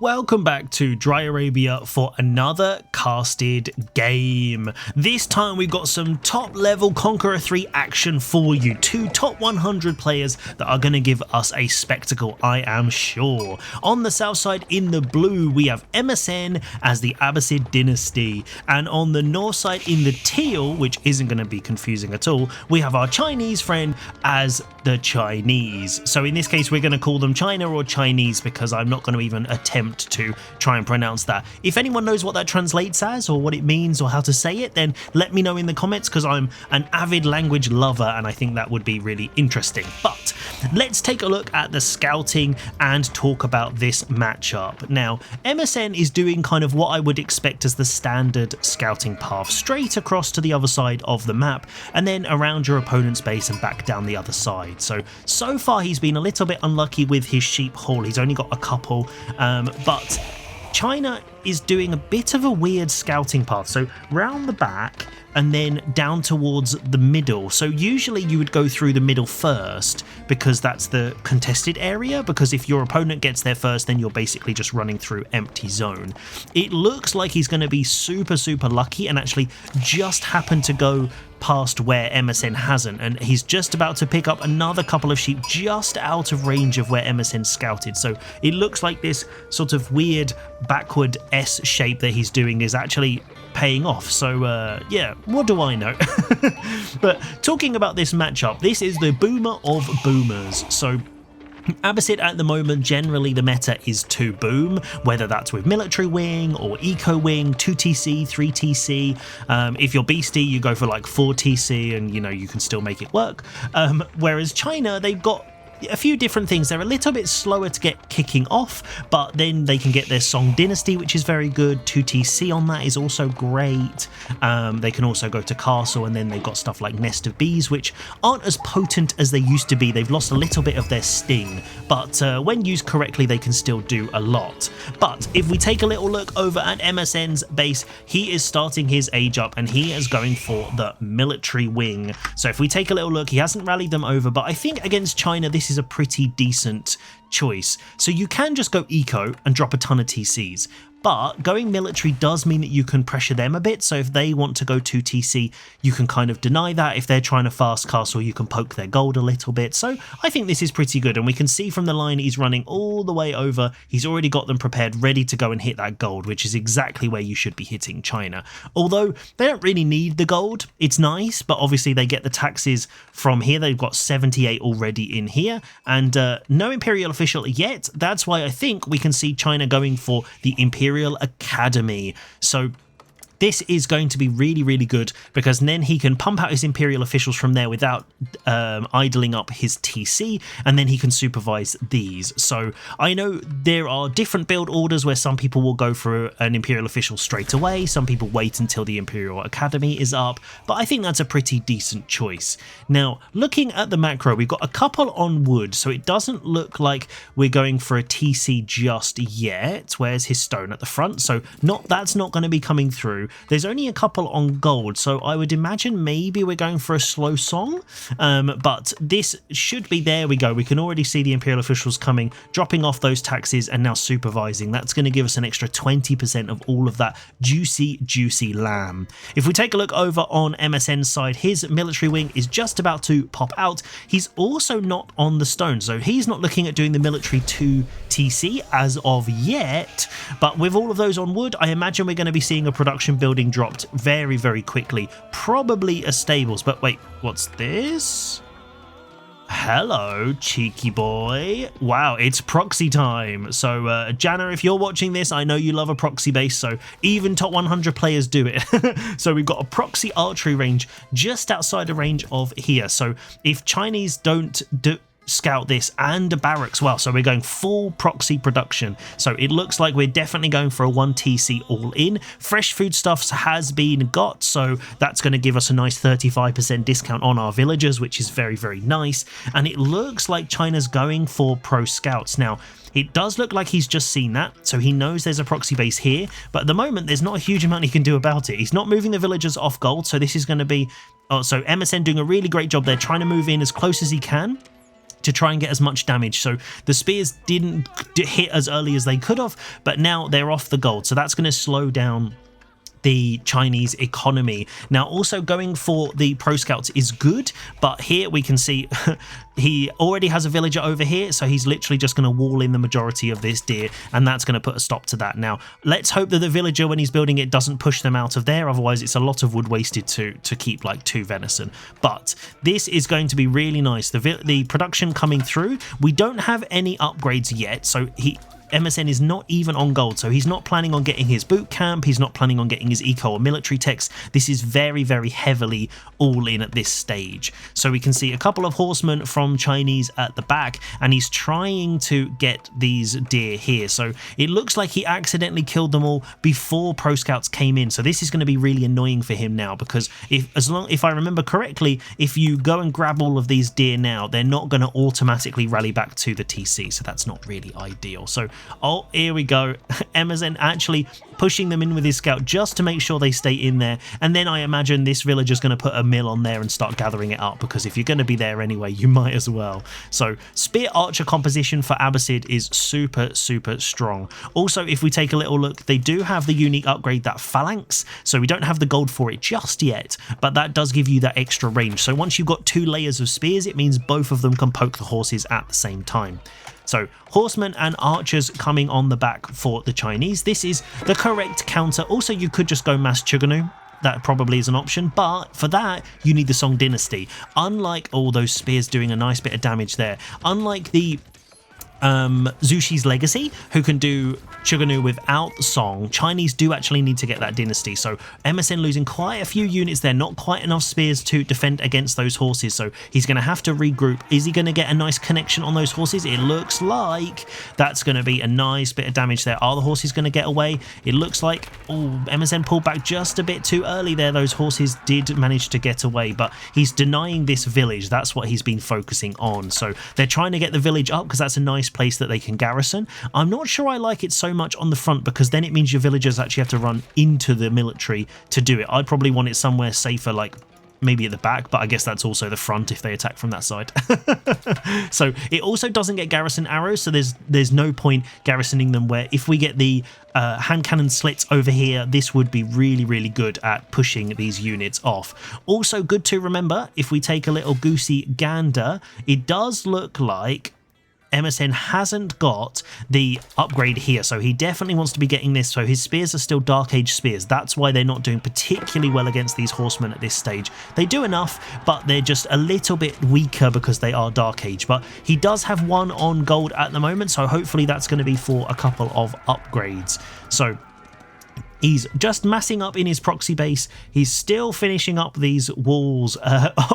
Welcome back to Dry Arabia for another casted game. This time we've got some top level Conqueror 3 action for you. Two top 100 players that are going to give us a spectacle, I am sure. On the south side in the blue we have MSN as the Abbasid Dynasty, and on the north side in the teal, which isn't going to be confusing at all, we have our Chinese friend as the Chinese. So in this case we're going to call them China or Chinese because I'm not going to even attempt to try and pronounce that. If anyone knows what that translates as or what it means or how to say it, then let me know in the comments because I'm an avid language lover and I think that would be really interesting. But let's take a look at the scouting and talk about this matchup. Now, MSN is doing kind of what I would expect as the standard scouting path, straight across to the other side of the map and then around your opponent's base and back down the other side. So far he's been a little bit unlucky with his sheep haul. He's only got a couple, but China is doing a bit of a weird scouting path. So round the back and then down towards the middle. So usually you would go through the middle first because that's the contested area, because if your opponent gets there first then you're basically just running through empty zone. It looks like he's going to be super lucky and actually just happen to go past where MSN hasn't, and he's just about to pick up another couple of sheep just out of range of where MSN scouted. So it looks like this sort of weird backward S shape that he's doing is actually paying off. So yeah, what do I know? But talking about this matchup, this is the boomer of boomers. So Abbasid at the moment, generally the meta is 2 boom, whether that's with military wing or eco wing, 2TC, 3TC. If you're beastie, you go for like 4TC and you can still make it work. Whereas China, they've got a few different things. They're a little bit slower to get kicking off, but then they can get their Song Dynasty, which is very good. 2TC on that is also great. They can also go to Castle, and then they've got stuff like Nest of Bees, which aren't as potent as they used to be. They've lost a little bit of their sting, but when used correctly, they can still do a lot. But if we take a little look over at MSN's base, he is starting his age up, and he is going for the military wing. So if we take a little look, he hasn't rallied them over, but I think against China, this is a pretty decent choice. So you can just go eco and drop a ton of TCs, but going military does mean that you can pressure them a bit. So if they want to go 2TC, you can kind of deny that. If they're trying to fast castle, you can poke their gold a little bit. So I think this is pretty good, and we can see from the line he's running all the way over. He's already got them prepared, ready to go and hit that gold, which is exactly where you should be hitting China. Although they don't really need the gold. It's nice, but obviously they get the taxes from here. They've got 78 already in here, and no Imperial official yet. That's why I think we can see China going for the Imperial Academy. So this is going to be really good, because then he can pump out his Imperial officials from there without idling up his TC, and then he can supervise these. So I know there are different build orders where some people will go for an Imperial official straight away, some people wait until the Imperial Academy is up, but I think that's a pretty decent choice. Now, looking at the macro, we've got a couple on wood, so it doesn't look like we're going for a TC just yet. Where's his stone at the front? So that's not going to be coming through. There's only a couple on gold, so I would imagine maybe we're going for a slow song, but this should be, there we go. We can already see the Imperial officials coming, dropping off those taxes and now supervising. That's going to give us an extra 20% of all of that juicy lamb. If we take a look over on MSN's side, his military wing is just about to pop out. He's also not on the stone, so he's not looking at doing the military 2TC as of yet, but with all of those on wood, I imagine we're going to be seeing a production building dropped very quickly, probably a stables. But wait, what's this? Hello, cheeky boy. Wow, it's proxy time. So Jana, if you're watching this, I know you love a proxy base, so even top 100 players do it. So we've got a proxy archery range just outside the range of here. So if Chinese don't scout this, and a barracks, well, so we're going full proxy production. So it looks like we're definitely going for a 1TC all in. Fresh foodstuffs has been got, so that's going to give us a nice 35% discount on our villagers, which is very nice. And it looks like China's going for pro scouts. Now, it does look like he's just seen that, so he knows there's a proxy base here, but at the moment there's not a huge amount he can do about it. He's not moving the villagers off gold, so this is going to be so MSN doing a really great job there, trying to move in as close as he can. to try and get as much damage. So the spears didn't hit as early as they could have, but now they're off the gold, so that's going to slow down the Chinese economy. Now also going for the Pro Scouts is good, but here we can see he already has a villager over here, so he's literally just going to wall in the majority of this deer, and that's going to put a stop to that. Now let's hope that the villager, when he's building it, doesn't push them out of there, otherwise it's a lot of wood wasted to keep like 2 venison. But this is going to be really nice. The production coming through, we don't have any upgrades yet, so MSN is not even on gold, so he's not planning on getting his boot camp, he's not planning on getting his eco or military techs. This is very, very heavily all in at this stage. So we can see a couple of horsemen from Chinese at the back, and he's trying to get these deer here. So it looks like he accidentally killed them all before Pro Scouts came in. So this is going to be really annoying for him now, because if I remember correctly, if you go and grab all of these deer now, they're not going to automatically rally back to the TC, so that's not really ideal. So oh, here we go. Emerson actually pushing them in with his scout just to make sure they stay in there. And then I imagine this villager's going to put a mill on there and start gathering it up, because if you're going to be there anyway, you might as well. So spear archer composition for Abbasid is super, super strong. Also, if we take a little look, they do have the unique upgrade, that phalanx. So we don't have the gold for it just yet, but that does give you that extra range. So once you've got 2 layers of spears, it means both of them can poke the horses at the same time. So horsemen and archers coming on the back for the Chinese. This is the correct counter. Also, you could just go mass Chuganu. That probably is an option, but for that you need the Song Dynasty. Unlike all those spears doing a nice bit of damage there, unlike the Zushi's Legacy, who can do Chuganu without Song, Chinese do actually need to get that Dynasty. So MSN losing quite a few units there, not quite enough spears to defend against those horses, so he's going to have to regroup. Is he going to get a nice connection on those horses? It looks like that's going to be a nice bit of damage there. Are the horses going to get away? It looks like, oh, MSN pulled back just a bit too early there. Those horses did manage to get away, but he's denying this village. That's what he's been focusing on. So they're trying to get the village up because that's a nice place that they can garrison. I'm not sure I like it so much on the front, because then it means your villagers actually have to run into the military to do it. I'd probably want it somewhere safer, like maybe at the back, but I guess that's also the front if they attack from that side. So it also doesn't get garrison arrows, so there's no point garrisoning them, where if we get the hand cannon slits over here, this would be really, really good at pushing these units off. Also good to remember, if we take a little goosey gander, it does look like MSN hasn't got the upgrade here, so he definitely wants to be getting this. So his spears are still Dark Age spears. That's why they're not doing particularly well against these horsemen at this stage. They do enough, but they're just a little bit weaker because they are Dark Age. But he does have 1 on gold at the moment, so hopefully that's going to be for a couple of upgrades. So he's just massing up in his proxy base. He's still finishing up these walls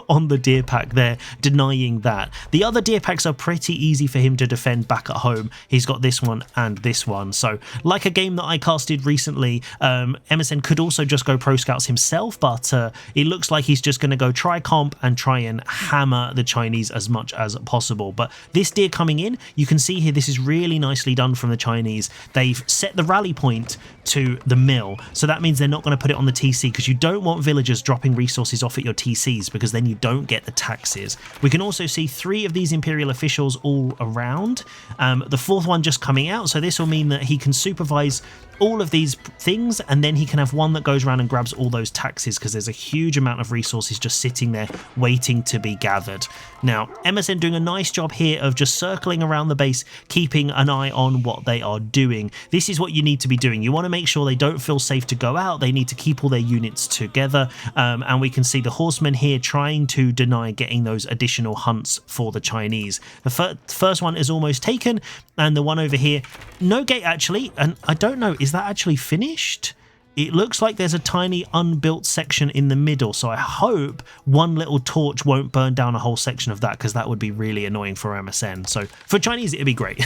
on the deer pack there, denying that. The other deer packs are pretty easy for him to defend back at home. He's got this one and this one. So like a game that I casted recently, MSN could also just go Pro Scouts himself, but it looks like he's just going to go try comp and try and hammer the Chinese as much as possible. But this deer coming in, you can see here, this is really nicely done from the Chinese. They've set the rally point to the mill, so that means they're not going to put it on the TC, because you don't want villagers dropping resources off at your TCs, because then you don't get the taxes. We can also see 3 of these Imperial officials all around, the 4th one just coming out, so this will mean that he can supervise all of these things, and then he can have one that goes around and grabs all those taxes, because there's a huge amount of resources just sitting there waiting to be gathered. Now MSN doing a nice job here of just circling around the base, keeping an eye on what they are doing. This is what you need to be doing. You want to make sure they don't feel safe to go out. They need to keep all their units together, and we can see the horsemen here trying to deny getting those additional hunts for the Chinese. The first one is almost taken, and the one over here, no gate actually, and I don't know, is that actually finished? It looks like there's a tiny unbuilt section in the middle, so I hope one little torch won't burn down a whole section of that, because that would be really annoying for MSN. So for Chinese, it'd be great.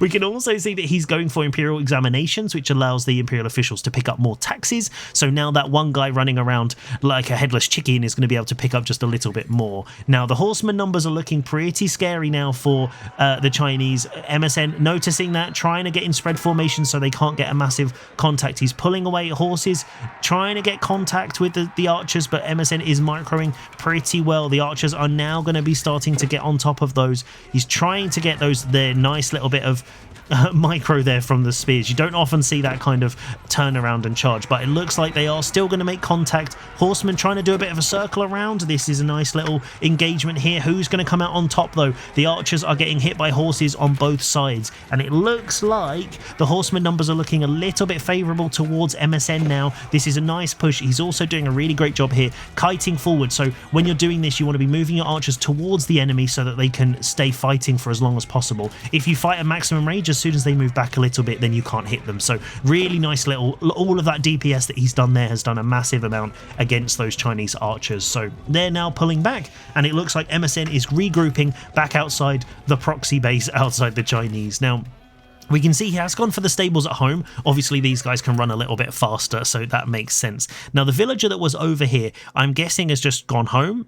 We can also see that he's going for Imperial examinations, which allows the Imperial officials to pick up more taxes. So now that one guy running around like a headless chicken is going to be able to pick up just a little bit more. Now the horseman numbers are looking pretty scary now for the Chinese. MSN noticing that, trying to get in spread formation so they can't get a massive contact contact. He's pulling away horses, trying to get contact with the archers, but MSN is microing pretty well. The archers are now going to be starting to get on top of those. He's trying to get their nice little bit of micro there from the spears. You don't often see that kind of turnaround and charge, but it looks like they are still going to make contact. Horsemen trying to do a bit of a circle around. This is a nice little engagement here. Who's going to come out on top though? The archers are getting hit by horses on both sides, and it looks like the horseman numbers are looking a little bit favourable towards MSN now. This is a nice push. He's also doing a really great job here kiting forward. So when you're doing this, you want to be moving your archers towards the enemy so that they can stay fighting for as long as possible. If you fight at maximum range, as soon as they move back a little bit, then you can't hit them. So really nice little, all of that DPS that he's done there has done a massive amount against those Chinese archers. So they're now pulling back, and it looks like MSN is regrouping back outside the proxy base outside the Chinese. Now, we can see he has gone for the stables at home. Obviously, these guys can run a little bit faster, so that makes sense. Now, the villager that was over here, I'm guessing has just gone home.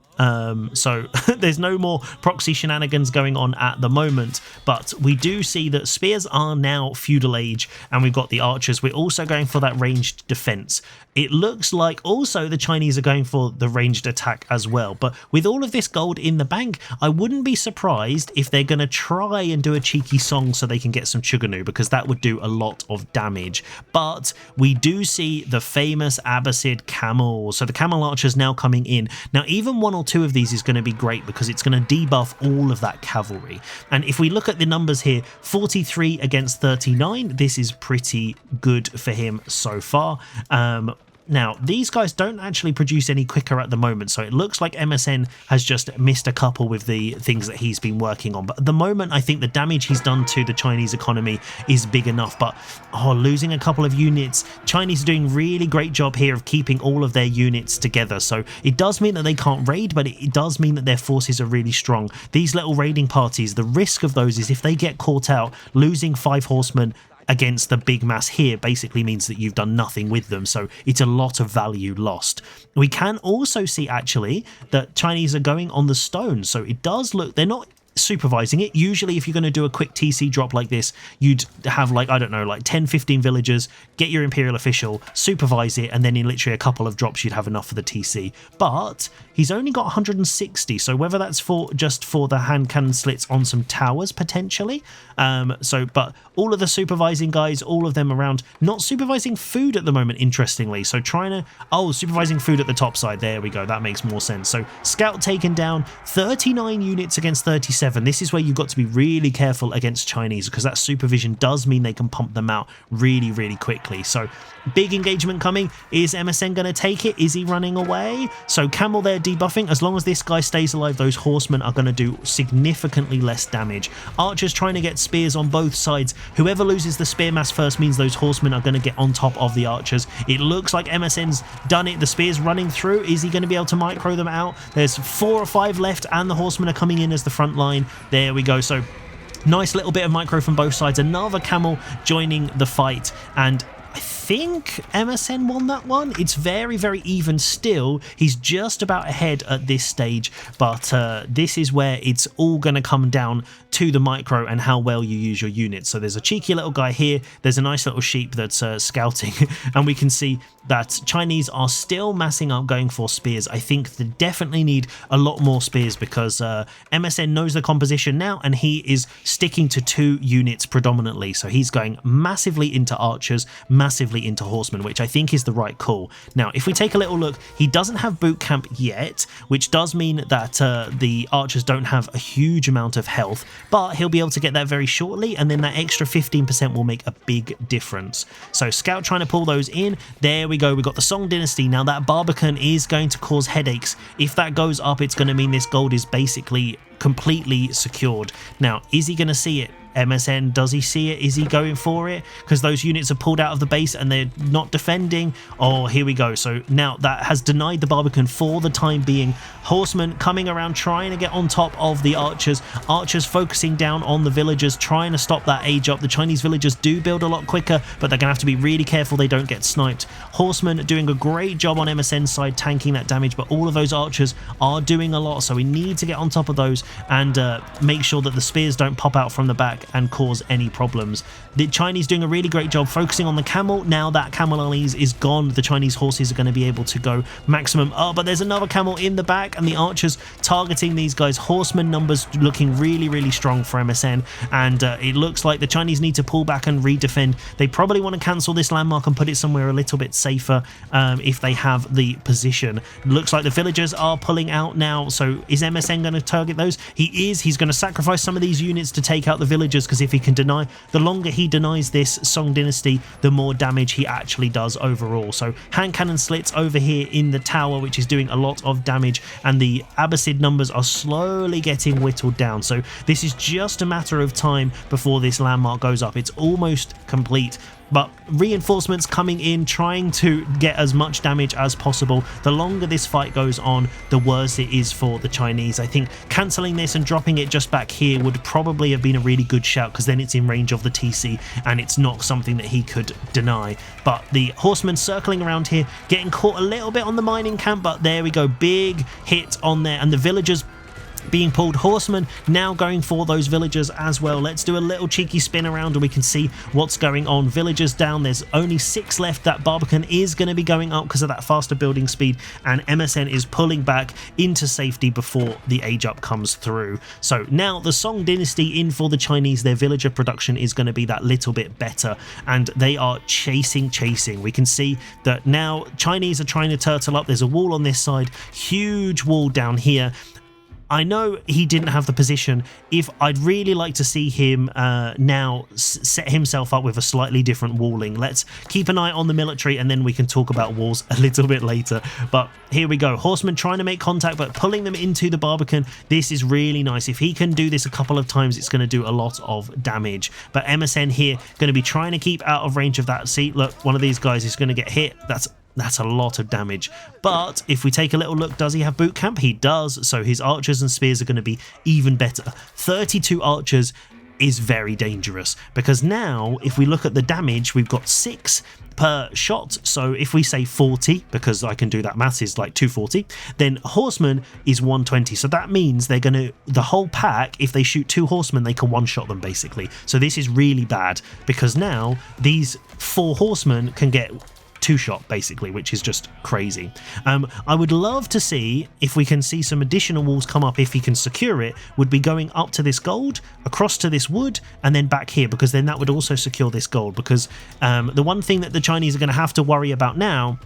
So there's no more proxy shenanigans going on at the moment. But we do see that spears are now feudal age, and we've got the archers. We're also going for that ranged defense. It looks like also the Chinese are going for the ranged attack as well. But with all of this gold in the bank, I wouldn't be surprised if they're going to try and do a cheeky song so they can get some Chuganu, because that would do a lot of damage. But we do see the famous Abbasid camel. So the camel archers now coming in. Now, even one or two of these is going to be great because it's going to debuff all of that cavalry. And if we look at the numbers here, 43 against 39, this is pretty good for him so far. Now, these guys don't actually produce any quicker at the moment, so it looks like MSN has just missed a couple with the things that he's been working on. But at the moment, I think the damage he's done to the Chinese economy is big enough. But, losing a couple of units. Chinese are doing really great job here of keeping all of their units together. So it does mean that they can't raid, but it does mean that their forces are really strong. These little raiding parties, the risk of those is if they get caught out, losing 5 horsemen against the big mass here basically means that you've done nothing with them, so it's a lot of value lost. We can also see actually that Chinese are going on the stone, so it does look, they're not supervising it. Usually if you're going to do a quick TC drop like this, you'd have like, I don't know, like 10-15 villagers, get your Imperial official, supervise it, and then in literally a couple of drops you'd have enough for the TC. But he's only got 160, so whether that's for just for the hand cannon slits on some towers potentially. But all of the supervising guys, all of them around, not supervising food at the moment, interestingly. So trying to, supervising food at the top side, there we go, that makes more sense. So scout taken down, 39 units against 37. This is where you've got to be really careful against Chinese, because that supervision does mean they can pump them out really, really quickly. So big engagement coming. Is MSN going to take it? Is he running away? So camel there debuffing. As long as this guy stays alive, those horsemen are going to do significantly less damage. Archers trying to get spears on both sides. Whoever loses the spear mass first means those horsemen are going to get on top of the archers. It looks like MSN's done it. The spear's running through. Is he going to be able to micro them out? There's 4 or 5 left, and the horsemen are coming in as the front line. There we go. So nice little bit of micro from both sides. Another camel joining the fight, and I think MSN won that one. It's very, very even still. He's just about ahead at this stage, but this is where it's all going to come down to the micro and how well you use your units. So there's a cheeky little guy here. There's a nice little sheep that's scouting, and we can see that Chinese are still massing up going for spears. I think they definitely need a lot more spears because MSN knows the composition now, and he is sticking to 2 units predominantly. So he's going massively into archers, massively into horsemen, which I think is the right call. Now, if we take a little look, he doesn't have boot camp yet, which does mean that the archers don't have a huge amount of health, but he'll be able to get that very shortly, and then that extra 15% will make a big difference. So scout trying to pull those in. There we go. We got the Song Dynasty. Now that Barbican is going to cause headaches. If that goes up, it's going to mean this gold is basically completely secured. Now, is he going to see it? MSN, does he see it? Is he going for it? Because those units are pulled out of the base and they're not defending. Oh, here we go. So now that has denied the Barbican for the time being. Horsemen coming around trying to get on top of the archers. Archers focusing down on the villagers, trying to stop that age up. The Chinese villagers do build a lot quicker, but they're going to have to be really careful they don't get sniped. Horsemen doing a great job on MSN's side, tanking that damage, but all of those archers are doing a lot, so we need to get on top of those and make sure that the spears don't pop out from the back and cause any problems. The Chinese doing a really great job focusing on the camel. Now that camel unease is gone, the Chinese horses are going to be able to go maximum. Oh, but there's another camel in the back, and the archers targeting these guys. Horseman numbers looking really, really strong for MSN, and it looks like the Chinese need to pull back and redefend. They probably want to cancel this landmark and put it somewhere a little bit safer if they have the position. Looks like the villagers are pulling out now, so is MSN going to target those? He is. He's going to sacrifice some of these units to take out the villagers, because if he can deny, the longer he denies this Song Dynasty, the more damage he actually does overall. So hand cannon slits over here in the tower, which is doing a lot of damage, and the Abbasid numbers are slowly getting whittled down. So this is just a matter of time before this landmark goes up. It's almost complete, but reinforcements coming in, trying to get as much damage as possible. The longer this fight goes on, the worse it is for the Chinese. I think cancelling this and dropping it just back here would probably have been a really good shout, because then it's in range of the TC and it's not something that he could deny. But the horsemen circling around here, getting caught a little bit on the mining camp, but there we go, big hit on there, and the villagers being pulled. Horsemen now going for those villagers as well. Let's do a little cheeky spin around and we can see what's going on. Villagers down, there's only 6 left. That Barbican is going to be going up because of that faster building speed, and MSN is pulling back into safety before the age up comes through. So now the Song Dynasty in for the Chinese. Their villager production is going to be that little bit better, and they are chasing. We can see that now Chinese are trying to turtle up. There's a wall on this side, huge wall down here. I know he didn't have the position. If I'd really like to see him now set himself up with a slightly different walling. Let's keep an eye on the military, and then we can talk about walls a little bit later. But here we go. Horsemen trying to make contact, but pulling them into the Barbican. This is really nice. If he can do this a couple of times, it's going to do a lot of damage. But MSN here going to be trying to keep out of range of that. See, look, one of these guys is going to get hit. That's a lot of damage. But if we take a little look, does he have boot camp? He does. So his archers and spears are going to be even better. 32 archers is very dangerous, because now if we look at the damage, we've got 6 per shot. So if we say 40, because I can do that, maths is like 240, then horseman is 120. So that means they're going to, the whole pack, if they shoot 2 horsemen, they can one-shot them basically. So this is really bad, because now these 4 horsemen can get 2-shot basically, which is just crazy. I would love to see if we can see some additional walls come up. If he can secure it, would be going up to this gold, across to this wood, and then back here, because then that would also secure this gold. Because the one thing that the Chinese are going to have to worry about now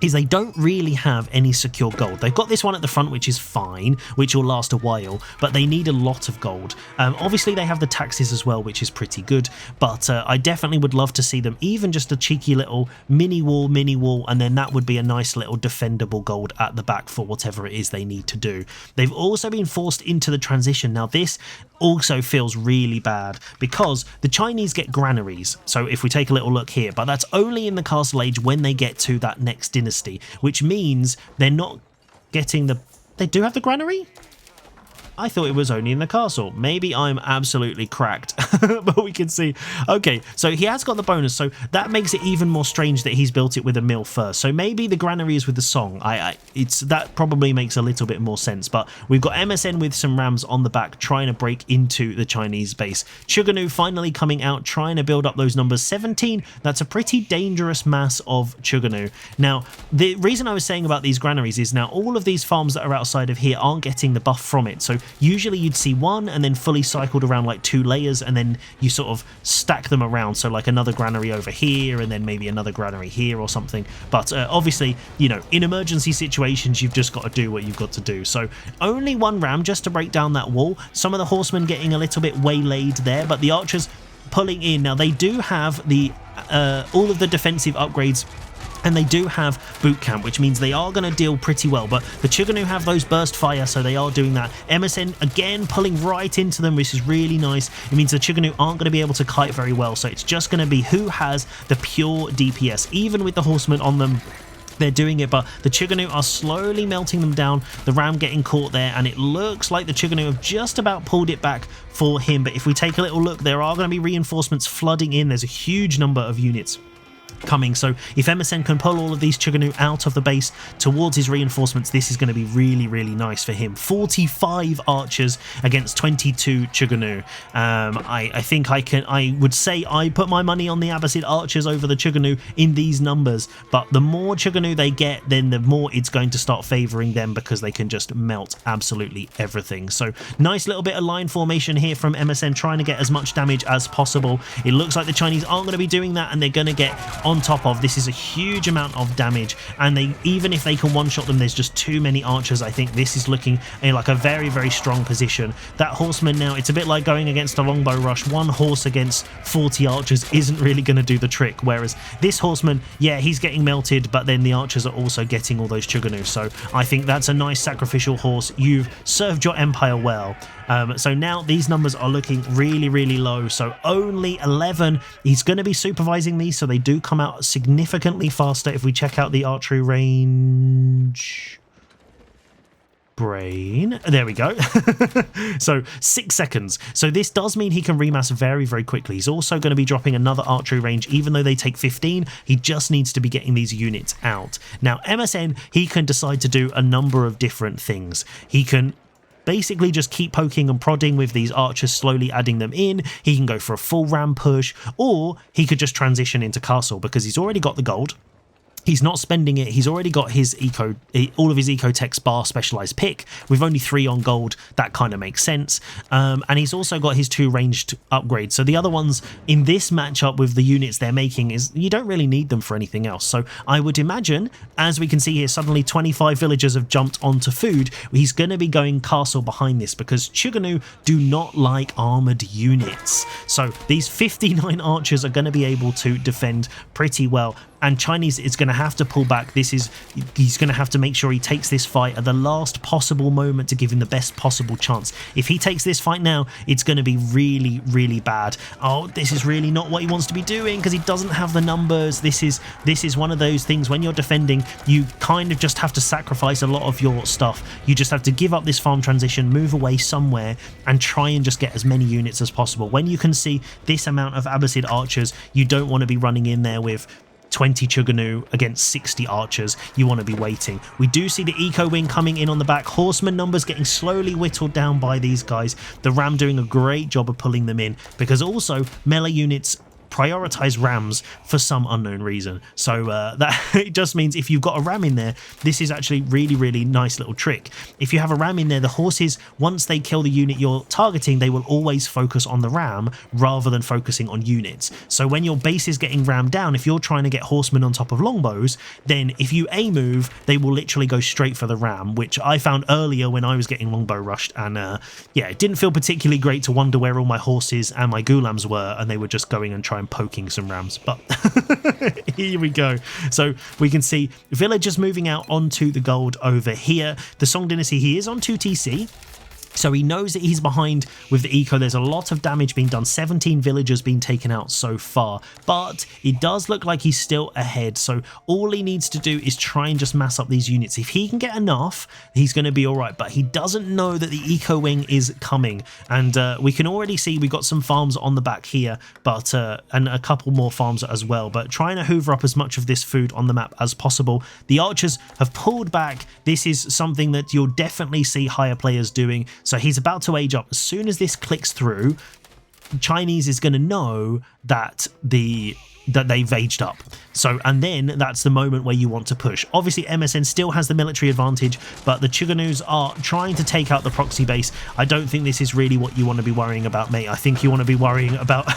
is they don't really have any secure gold. They've got this one at the front, which is fine, which will last a while, but they need a lot of gold. Obviously, they have the taxes as well, which is pretty good, but I definitely would love to see them even just a cheeky little mini wall, and then that would be a nice little defendable gold at the back for whatever it is they need to do. They've also been forced into the transition. Now, this also feels really bad, because the Chinese get granaries. So if we take a little look here, but that's only in the castle age when they get to that next dynasty, which means they're not getting the... They do have the granary? I thought it was only in the castle. Maybe I'm absolutely cracked, but we can see. Okay, so he has got the bonus, so that makes it even more strange that he's built it with a mill first. So maybe the granary is with the song. That probably makes a little bit more sense, but we've got MSN with some rams on the back trying to break into the Chinese base. Chuganu finally coming out, trying to build up those numbers. 17, that's a pretty dangerous mass of Chuganu. Now, the reason I was saying about these granaries is now all of these farms that are outside of here aren't getting the buff from it. So usually you'd see one and then fully cycled around like 2 layers, and then you sort of stack them around. So like another granary over here, and then maybe another granary here or something. But obviously, you know, in emergency situations, you've just got to do what you've got to do. So only 1 ram just to break down that wall. Some of the horsemen getting a little bit waylaid there, but the archers pulling in. Now they do have the all of the defensive upgrades, and they do have boot camp, which means they are going to deal pretty well. But the Chuganu have those burst fire, so they are doing that. MSN again pulling right into them, which is really nice. It means the Chuganu aren't going to be able to kite very well, so it's just going to be who has the pure DPS. Even with the horsemen on them, they're doing it, but the Chuganu are slowly melting them down. The ram getting caught there, and it looks like the Chuganu have just about pulled it back for him. But if we take a little look, there are going to be reinforcements flooding in. There's a huge number of units coming. So if MSN can pull all of these Chuganu out of the base towards his reinforcements, this is going to be really, really nice for him. 45 archers against 22 Chuganu. I think I would say I put my money on the Abbasid archers over the Chuganu in these numbers, but the more Chuganu they get, then the more it's going to start favouring them because they can just melt absolutely everything. So nice little bit of line formation here from MSN, trying to get as much damage as possible. It looks like the Chinese aren't going to be doing that, and they're going to get on top of. This is a huge amount of damage, and they, even if they can one-shot them, there's just too many archers. I think this is looking like a very, very strong position. That horseman now, it's a bit like going against a longbow rush. One horse against 40 archers isn't really going to do the trick, whereas this horseman, yeah, he's getting melted, but then the archers are also getting all those Chuganu. So I think that's a nice sacrificial horse. You've served your empire well. So now these numbers are looking really, really low. So only 11. He's going to be supervising these, so they do come out significantly faster. If we check out the archery range... brain, there we go. So 6 seconds. So this does mean he can remass very, very quickly. He's also going to be dropping another archery range. Even though they take 15, he just needs to be getting these units out. Now MSN, he can decide to do a number of different things. He can basically just keep poking and prodding with these archers, slowly adding them in. He can go for a full ram push, or he could just transition into castle because he's already got the gold. He's not spending it. He's already got his all of his eco techs bar specialized pick. With only 3 on gold, that kind of makes sense. And he's also got his 2 ranged upgrades. So the other ones in this matchup with the units they're making is you don't really need them for anything else. So I would imagine, as we can see here, suddenly 25 villagers have jumped onto food. He's going to be going castle behind this because Chuganu do not like armored units. So these 59 archers are going to be able to defend pretty well. And Chinese is going to have to pull back. He's going to have to make sure he takes this fight at the last possible moment to give him the best possible chance. If he takes this fight now, it's going to be really, really bad. Oh, this is really not what he wants to be doing because he doesn't have the numbers. This is one of those things when you're defending, you kind of just have to sacrifice a lot of your stuff. You just have to give up this farm transition, move away somewhere, and try and just get as many units as possible. When you can see this amount of Abbasid archers, you don't want to be running in there with 20 Chuganu against 60 archers. You want to be waiting. We do see the eco wing coming in on the back. Horseman numbers getting slowly whittled down by these guys. The ram doing a great job of pulling them in because also melee units prioritize rams for some unknown reason. So that it just means if you've got a ram in there, this is actually really, really nice little trick. If you have a ram in there, the horses, once they kill the unit you're targeting, they will always focus on the ram rather than focusing on units. So when your base is getting rammed down, if you're trying to get horsemen on top of longbows, then if you A move, they will literally go straight for the ram, which I found earlier when I was getting longbow rushed. And yeah, it didn't feel particularly great to wonder where all my horses and my gulams were, and they were just going and trying poking some rams. But here we go. So we can see villagers moving out onto the gold over here. The Song Dynasty, he is on 2 TC. So he knows that he's behind with the eco. There's a lot of damage being done. 17 villagers being taken out so far. But it does look like he's still ahead. So all he needs to do is try and just mass up these units. If he can get enough, he's going to be all right. But he doesn't know that the eco wing is coming. And we can already see we've got some farms on the back here, but and a couple more farms as well. But trying to hoover up as much of this food on the map as possible. The archers have pulled back. This is something that you'll definitely see higher players doing. So he's about to age up. As soon as this clicks through, Chinese is going to know that they've aged up. So, and then that's the moment where you want to push. Obviously, MSN still has the military advantage, but the Chuganus are trying to take out the proxy base. I don't think this is really what you want to be worrying about, mate. I think you want to be worrying about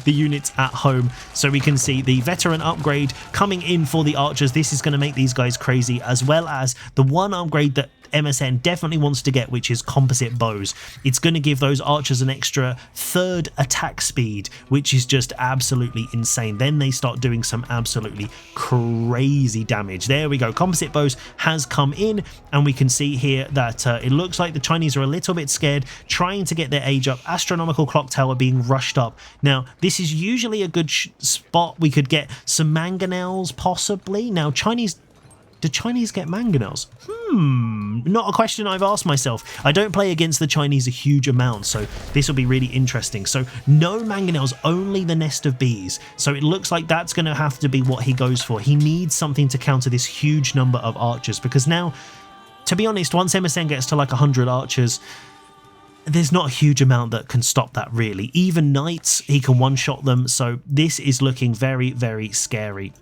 the units at home. So we can see the veteran upgrade coming in for the archers. This is going to make these guys crazy, as well as the one upgrade that MSN definitely wants to get, which is composite bows. It's going to give those archers an extra 3rd attack speed, which is just absolutely insane. Then they start doing some absolutely crazy damage. There we go. Composite bows has come in, and we can see here that it looks like the Chinese are a little bit scared, trying to get their age up. Astronomical clock tower being rushed up. Now, this is usually a good spot. We could get some mangonels, possibly. Now, do Chinese get mangonels? Not a question I've asked myself. I don't play against the Chinese a huge amount, so this will be really interesting. So no mangonels, only the nest of bees. So it looks like that's going to have to be what he goes for. He needs something to counter this huge number of archers, because now, to be honest, once MSN gets to like 100 archers, there's not a huge amount that can stop that really. Even knights, he can one-shot them, so this is looking very, very scary.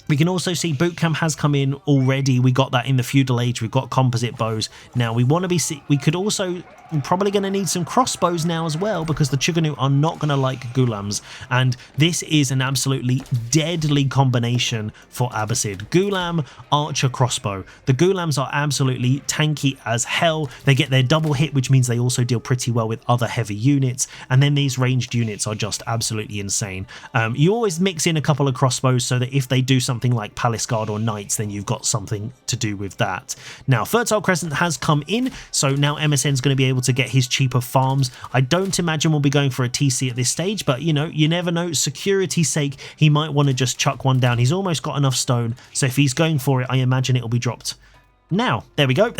We can also see boot camp has come in already. We got that in the feudal age. We've got composite bows. Now we want to be. We could also probably going to need some crossbows now as well, because the Chuganu are not going to like Gulams, and this is an absolutely deadly combination for Abbasid. Gulam, archer, crossbow. The Gulams are absolutely tanky as hell. They get their double hit, which means they also deal pretty well with other heavy units, and then these ranged units are just absolutely insane. You always mix in a couple of crossbows so that if they do something like Palace Guard or Knights, then you've got something to do with that. Now Fertile Crescent has come in, so now MSN's going to be able to get his cheaper farms. I don't imagine we'll be going for a TC at this stage, but you know, you never know. Security's sake, he might want to just chuck one down. He's almost got enough stone, so if he's going for it, I imagine it'll be dropped now. There we go.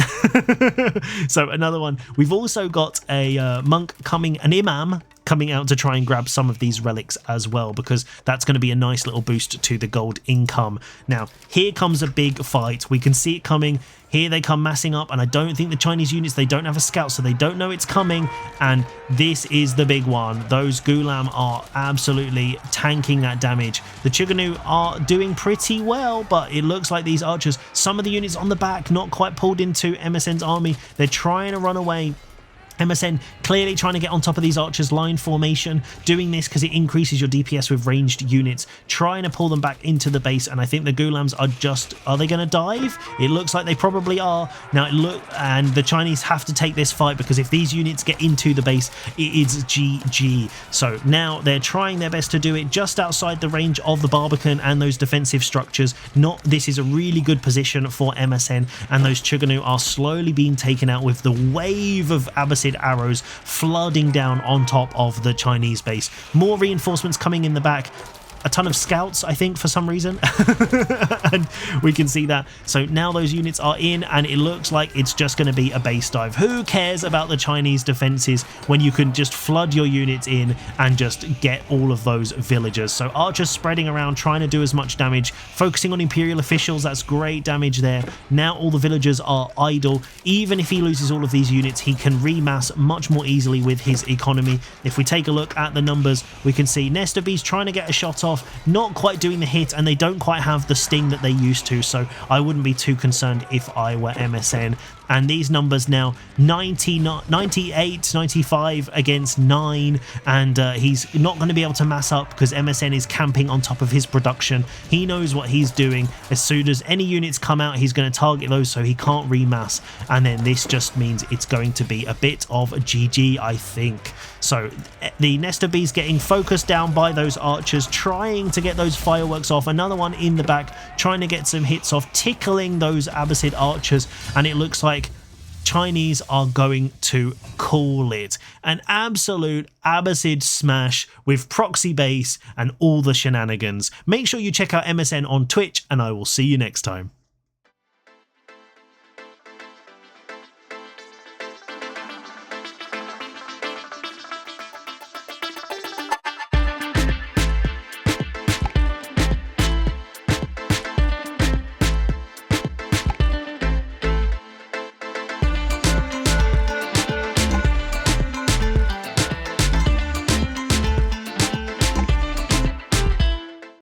So another one. We've also got a monk coming, an imam coming out to try and grab some of these relics as well, because that's going to be a nice little boost to the gold income. Now here comes a big fight. We can see it coming. Here they come massing up, and I don't think the Chinese units, they don't have a scout, so they don't know it's coming, and this is the big one. Those Gulam are absolutely tanking that damage. The Chuganu are doing pretty well, but it looks like these archers, some of the units on the back, not quite pulled into MSN's army. They're trying to run away. MSN clearly trying to get on top of these archers, line formation, doing this because it increases your DPS with ranged units, trying to pull them back into the base, and I think the Gulams are they going to dive? It looks like they probably are. Now and the Chinese have to take this fight, because if these units get into the base, it is GG. So now they're trying their best to do it just outside the range of the Barbican and those defensive structures. This is a really good position for MSN, and those Chuganu are slowly being taken out with the wave of Abbasid arrows flooding down on top of the Chinese base. More reinforcements coming in the back. A ton of scouts, I think, for some reason. And we can see that. So now those units are in, and it looks like it's just going to be a base dive. Who cares about the Chinese defenses when you can just flood your units in and just get all of those villagers? So archers spreading around, trying to do as much damage, focusing on Imperial officials. That's great damage there. Now all the villagers are idle. Even if he loses all of these units, he can remass much more easily with his economy. If we take a look at the numbers, we can see Nest of Bees trying to get a shot off, not quite doing the hit, and they don't quite have the sting that they used to, so I wouldn't be too concerned if I were MSN. And these numbers now, 98, 95 against 9, and he's not going to be able to mass up because MSN is camping on top of his production. He knows what he's doing. As soon as any units come out, he's going to target those so he can't remass, and then this just means it's going to be a bit of a GG, I think. So the Nest of Bees getting focused down by those archers, trying to get those fireworks off. Another one in the back, trying to get some hits off, tickling those Abbasid archers, and it looks like Chinese are going to call it an absolute Abbasid smash with proxy base and all the shenanigans. Make sure you check out MSN on Twitch, and I will see you next time.